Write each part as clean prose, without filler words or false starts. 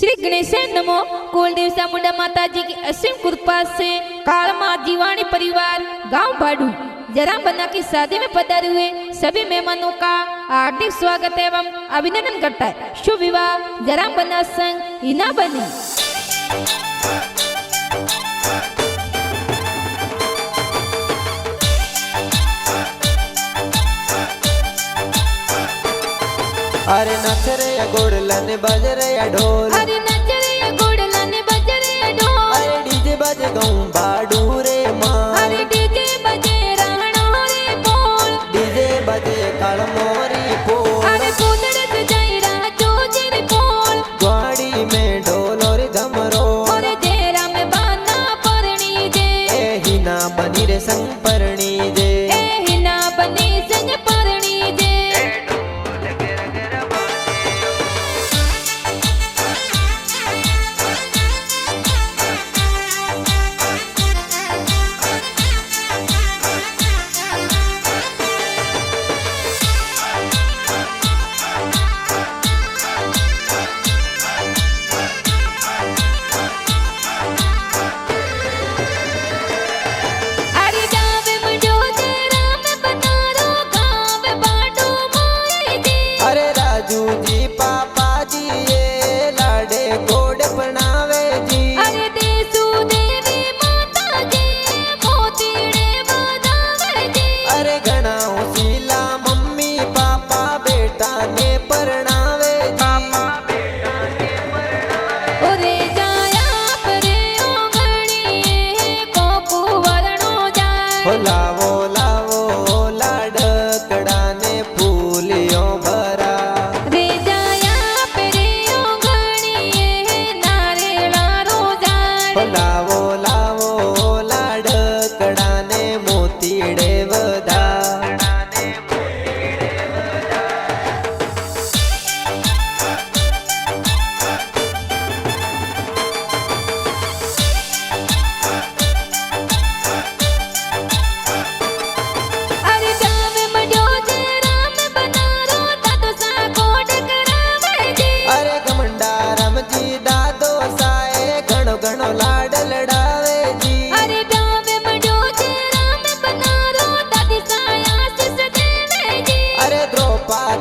श्री गणेश नमो। कुलदेव चामुंडा माता जी की असीम कृपा से काल माँ जीवाणी परिवार गांव भाडू जराम बन्ना की शादी में पधारे हुए सभी मेहमानों का हार्दिक स्वागत एवं अभिनंदन करता है। शुभ विवाह जराम बन्ना संग हिना बनी। अरे नच रे या गोड़लन बज रे या ढोल, अरे नच रे या गोड़लन बज रे या ढोल, अरे डीजे बजे गाँव बाडू रे माँ, अरे डीजे बजे राणो रे बोल, डीजे बजे काल मोरी पोल, अरे पूतड़ सजाई राजो जेरी पोल, ग्वाड़ी में ढोल और धमरो, और जेरा में बाना परणी जे, ए हिना बनी रे संग परणी जे, ए हिना बनी संग परणी जे। लावो लावो लाडकड़ा ने फूलियों भरा रे जाया पेरे ओगणिए नारेला रोजाय। लावो लावो लाडकड़ा ने मोतीड़े वधा।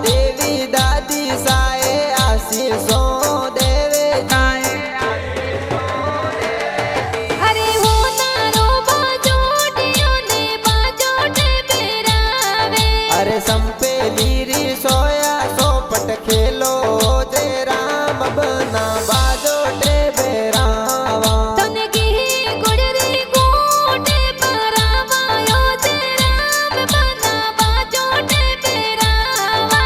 देवी दादी साए आशीषों देवे जी। अरे हो नारो बाजोटियों ने बाजोटे बेरावे। अरे संपेली री सोया सोपट खेलो जे राम बना बाजोटे बेरावा। तने की गुड़री गोटे परावायो जे राम बना बाजोटे बेरावा।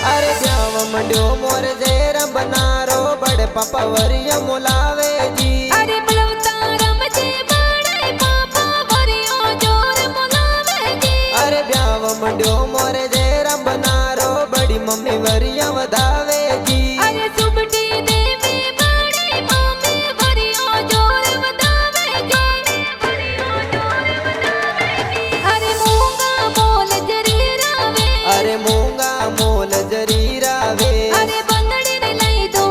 अरे ब्याव मंड्यो मोर जेर बनारो बड़े पापा वरिया मुलावे जी। अरे बलवता राम जी बड़े पापा वरियो जोर मुलावे जी। अरे ब्याव मंड्यो मोर जेर बनारो बड़ी मम्मी वरिया वधावे जी। अरे सुबटी देवी बड़ी मम्मी वरियो जोर वधावे जी। अरे मूंगा मोल जरीरावे। अरे मूंगा मोल जरीरावे। अरे बंदड़ी रे लई दो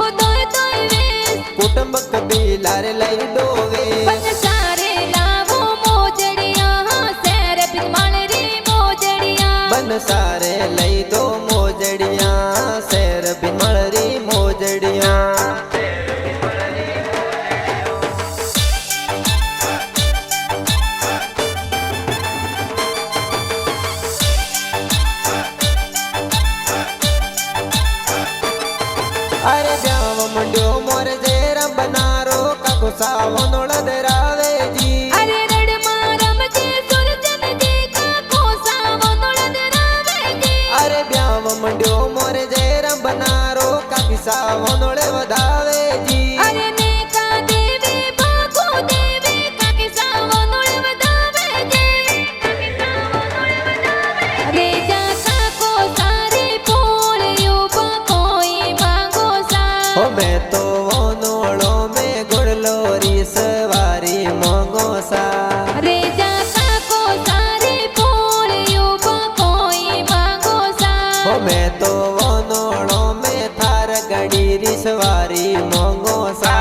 वेस। कुटुंब कबीला रे लई दो वेस। बन सारे लावो मोजड़िया सैर बिनमाल रे मोजड़िया। बन सारे लई दो मोजड़िया सैर बिनमल री मोजड़िया। अरे ब्याव मंड्यो मोर जेर बनारो काको सावनो सा। रे जाता को सारे पोलियो कोई मांगो सा। हो मैं तो वो नोड़ो में थार गड़ी रिसवारी मोंगो सा।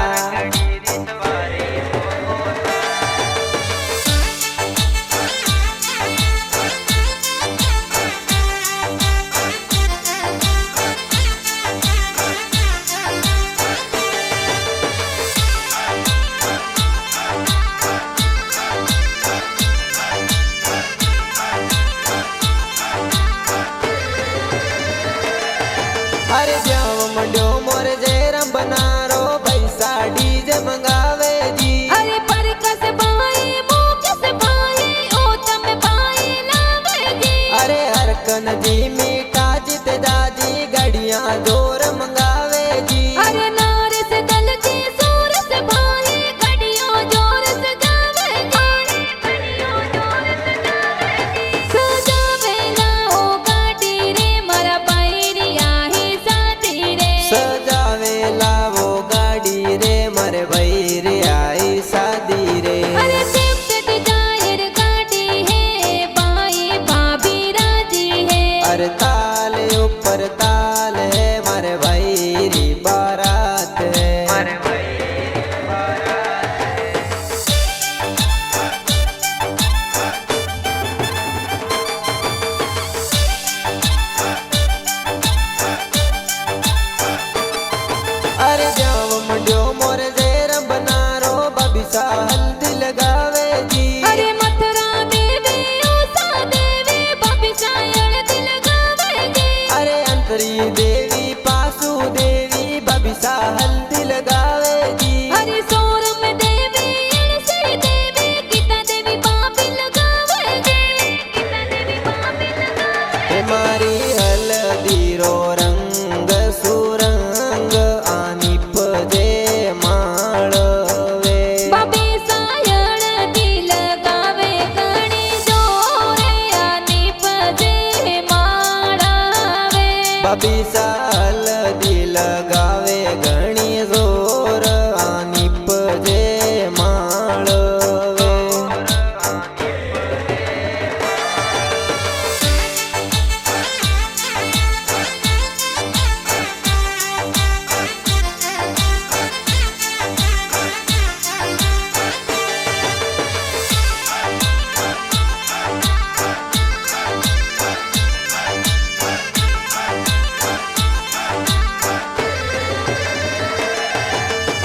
अरे जाओ मंडो मोर जेरम बनारो पैसा डीजे मंगावे जी। अरे पर कस भाई मुकस भाई ओ तम भाई लावे जी। अरे हरकन जी मीठा जित दादी गड़ियां जोर मंगावे जी। अरे नार से दल जी सूर से भाई गड़ियों जोर से जावे जी। गड़ियों जोर से जावे जी। सजावे ना ओ गाड़ी रे मारा बैरिया ही साथी रे। सजावे लावो गाड़ी रे मरे भैर आई शादी रे। अरे स्विफ्ट डिजायर गाड़ी है भाई भाभी राजी है। अरे ताल ऊपर ताल है मारे भैरी बारात है। अरे जाओ मंडो मोर जेरम बनारो बबिसा हल्दी लगावे जी। अरे मथुरा देवी उषा देवी बबी सायण दिल गावे जी। अरे अंतरी देवी पासु देवी बबिसा हल्दी लगावे जी। अरे सोरम देवी इणसी देवी गीता देवी बाबी लगावे जी। गीता देवी बाबी लगावे। हे मारी हल्दी रो रंग सुरंग आनिप जे माळवे। बबी सायण दिल गावे गणी जोरे आनी पजे माळावे। बबिसा हल्दी लगावे घणी जोर आनिप जे माळवे।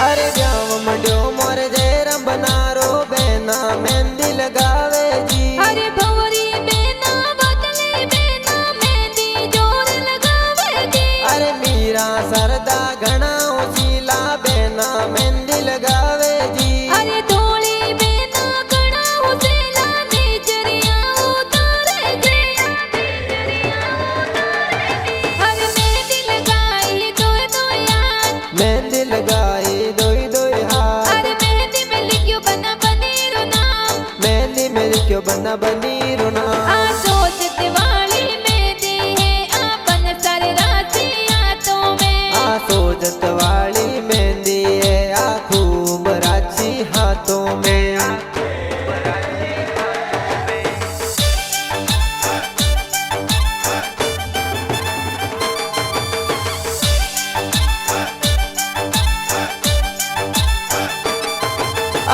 अरे जाओ मंडो मोर जेरम बनारो बेना मेहंदी लगावे जी। अरे भंवरी बेना बदली बेना मेहंदी जोर लगावे जी। अरे मीरा सरदा घना उसीला बेना मेहंदी लगावे जी। अरे धोली बेना गणा हुसेला नेजरिया उतारे जी। अरे मेहंदी लगाई दोय दोय हाथ। मेहंदी लगाई दोई दोई हाथ। अरे मेहंदी में लिखियो बना बनेरो नाम। मेहंदी मेरी क्यों बना बनी रुना। आ सोचत वाली मेहंदी है आपन सारे राशि हाथों में। आ सोजत वाली मेहंदी है आ खूब राची हाथों में।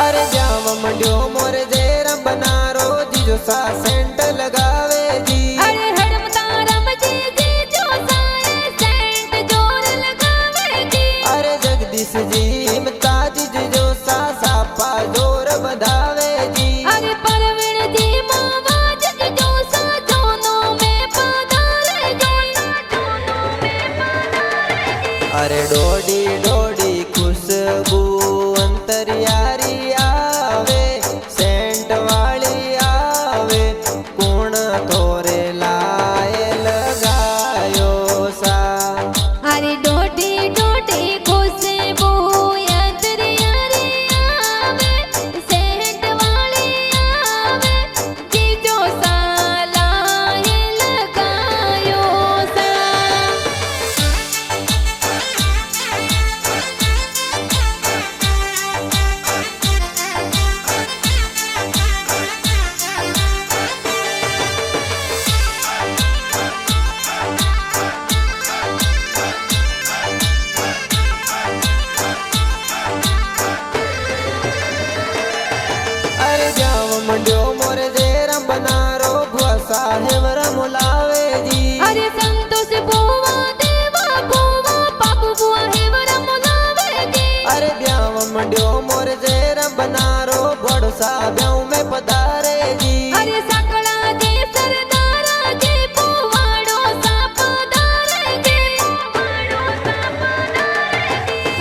अरे जाव मंड्यो मोर जेरम बनारो जीजो सा सेंट लगावे जी। अरे हड़म तारम जी जी जो साए सेंट जोर लगावे जी। अरे जगदीश जी ताज जीजो सा सापा जोर बधावे जी। अरे परवीण जी मावा जग जो सा दोनों में पधारे जी। दोनों में पधारे जी। अरे डोडी डोडी खुशबू अंतरियारी आवे सेंट वाली आवे कौन मंड्यो मोरे जेरम बनारो बुआ साहेब रमुलावे जी। अरे संतोष बुआ देवा बुआ बाबू बुआ हेवरा मुलावे जी। अरे ब्याव मंड्यो मोरे जेरम बनारो बड़सा ब्याव में पधारे जी। अरे सकड़ा जी सरदारा जी बुवाड़ो सा पधारे जी।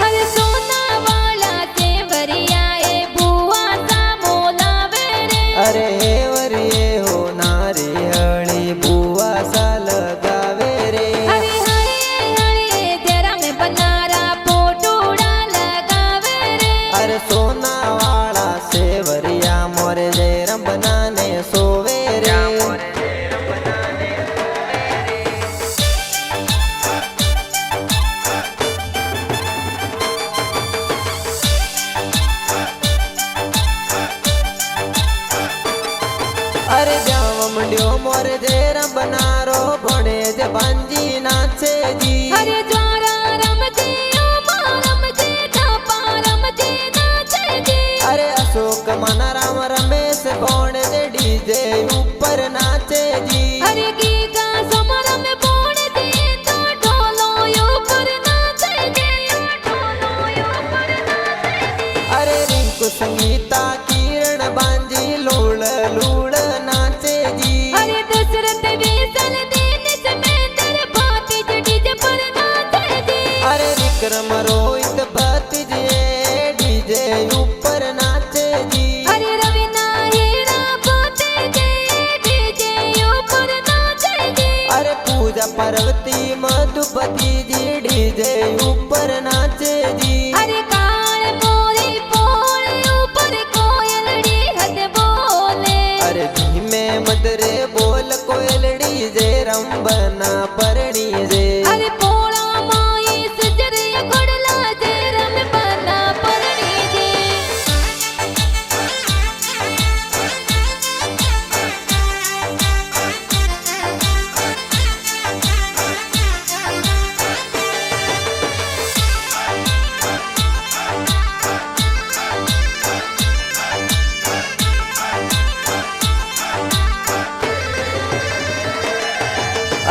अरे सोना वाला तेवरिया ए बुआ सा मोलावे रे। अरे हेवरिए हो नारी हड़ी बुआ सा लगावे रे। अरे हरे हरे तेरा में बनारा पोटूड़ा लगावे रे। अरे सोना वाला सेवरिया मोरे जेरम बनाने सोवे रे। अरे जाव मंड्यो मोरे जेरम बनारो भोड़े जे बांजी नाचे जी। अरे ज्वारा रमजे ओ रमजे धापा रमजे नाचे जी। अरे अशोक मना राम रमेश भोड़े जे डीजे ऊपर नाचे जी। अरे गीता समर में बोल दे तो ढोलो ऊपर नाचे जी। अरे रिंकू संगीता किरण बांजी लूड़ लूड़ नाचे जी। अरे दशरथ विसल दिन समेंदर भाती डीजे पर नाचे जी। अरे विक्रम रोहित भतीजे डीजे ऊपर नाचे जी। अरे रवीना हीरा भाती डीजे ऊपर नाचे जी। अरे पूजा पार्वती मधुपति जी डीजे ऊपर नाचे जी। अरे काल मोरी पोल ऊपर कोयलड़ी हद बोले। अरे धीमे मदरे बोल कोयलड़ी जे रंबना परणी जे। अरे पोला माई सजरिया कोडला जे रम बना परणी जी।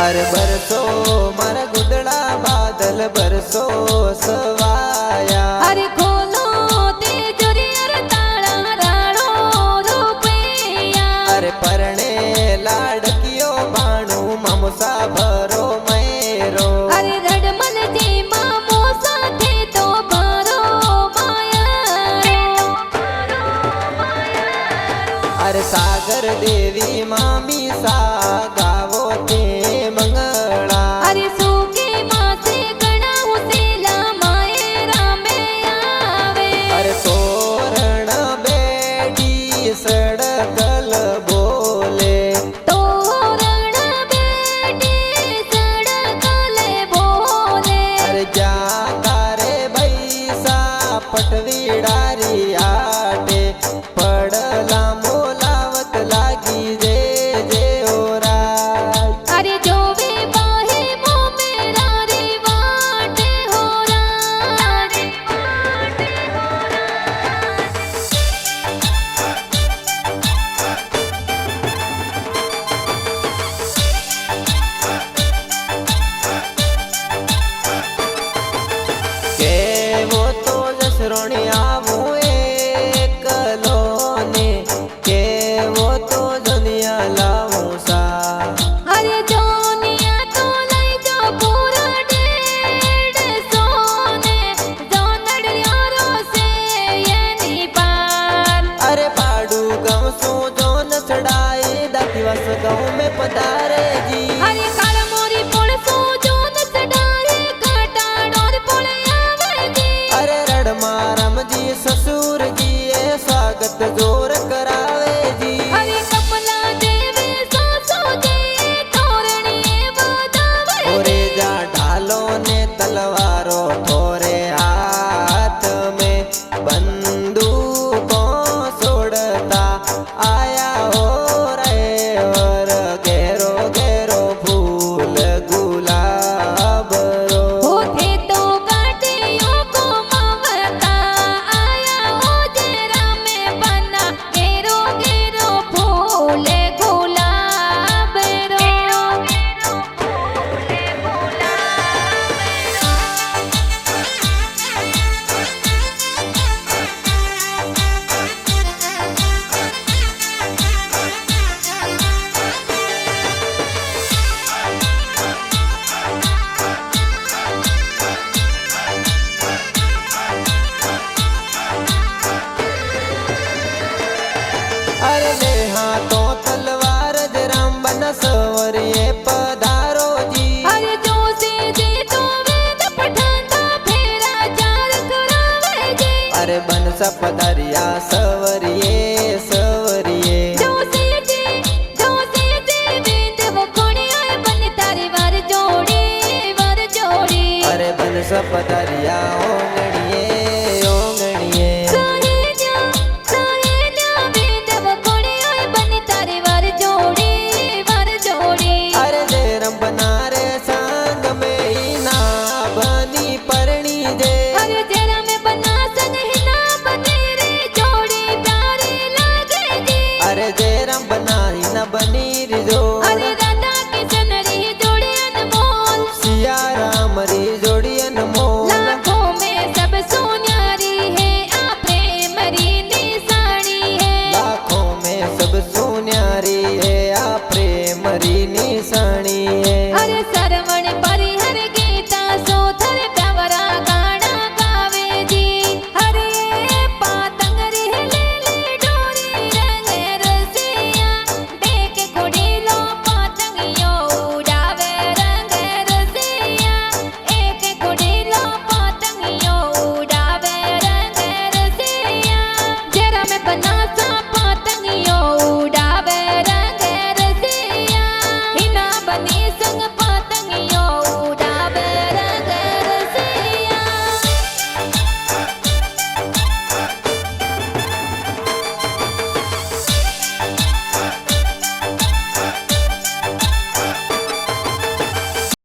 अरे बरसो मारा गुदड़ा बादल बरसो सवाया। अरे खोलो तेजोरिया रे ताला राणो रुपैया। अरे परणे लाडकियो बाणू मामुसा भरो मेरो। अरे रडमल जी मामो साथे तो भरो माया। अरे सागर देवी मामी सा गावो ते मंगला। अरे सूखे मासे गणा हुसेला माए रामे आवे। अरे तोरण बेडी सड़कल बोले। तोरण बेटी सड़कले बोले। अरे जा तारे बैसा पटवीडारी आटे पड़ला मोलावत लागी जे जे ओरा। अरे जो वे बाहे मो मेरा रे वाटे हो रे। के वो तो जसरोणी आवू एकलो ने। के वो तो दुनिया लावू सा। अरे जोनिया तो लई जो पूरा डेढ़ सोने। जोनड़ यारो से ये नी पार। अरे पाड़ू गाँव सो जो न चढ़ाई दातीवास गाँव में पधारे जी। अरे काल मोरी पुल सो जोन सडारे काटा डोर पुल आवे जी। अरे रड़मा राम जी ससुर जी ये स्वागत जोर करावे जी। अरे कमला देवी सासो जी तोरणी बजावे ओरे जी। जा ढालो ने तलवारो थोरे हाथ में बंदूकों छोड़ता आया हो रे और घेरो घेरो पधारिया सवरिये सवरिये अरे बनस पधारिया ओंगणिये ओंगणिये अरे जेरम बना रे संग में ही ना बनी परणी जे अरे जेरम बना ही न बनी री जोड़ सिया राम री जोड़ी अनमोल लाखों में सब सोन्यारी है आ प्रेम री निशानी है लाखों में सब सोन्यारी है आ प्रेम री निशानी है